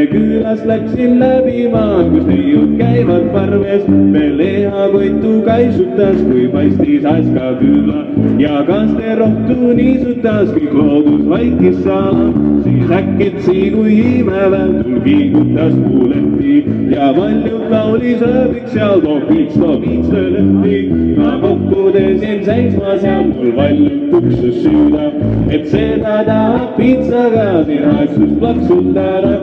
Külas läksin läbi maa, kus neiud käivad parves. Veel lihakoitu kaisutas, kui paistis äska külla. Ja kasterohtu niisutas, kõik loodus vaikis saama. Siis äkitsi, kui imeväel tul kiigutas kuuleti. Ja paljud laulis ööbiks seal topiks lööti. Ma kokkudes jäin seisma seal, mul valjult uksus süüda. Et seda tahab pitsaga siin aegsus plaksutada.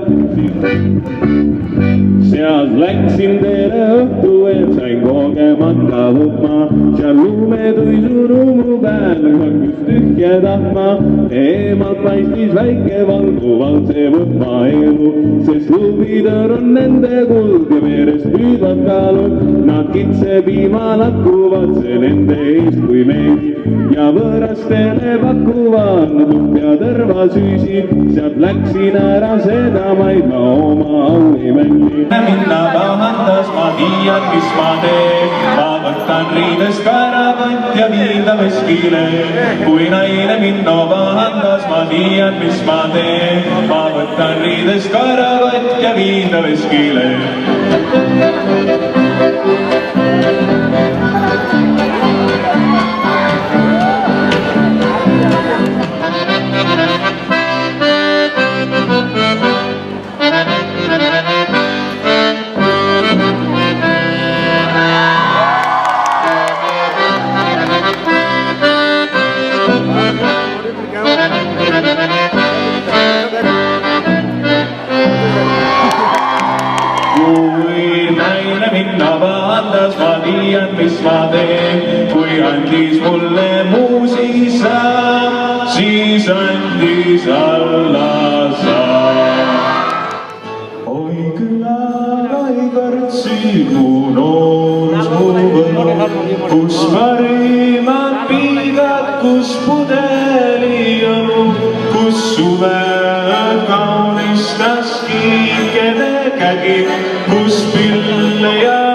Sealt läksin teele õhtu, et sain kogemata võtma. Seal lumetuisu rummu peal hakkas tühja tahma. Eemalt paistis väike valguvalt see võtma elu, sest lubitõr on nende kuld ja veerest püüdvad kaalud. Nad kitse piima lakkuvad, see nende eest kui meid. Ja võõrastele pakuvad nad uhk ja tõrvasüüsid. Sealt läksin ära seda maid ma oma aunimälli. Minna pahandas, ma tiian, mis ma teen. Ma võtan riidest kaerakott ja viida veskile. Kui naine minna pahandas, ma tiian, mis ma teen. Ma võtan riidest kaerakott ja viida veskile. minna vahendas, ma tiian, mis ma teen. Kui andis mulle muusisa, siis andis alla saa. Oi küla, oi kõrtsi, mu noorus mu võlu, kus parimad piigad, kus pudeliõlu, kus suve kaunistas kiikede kägi, kus pille ja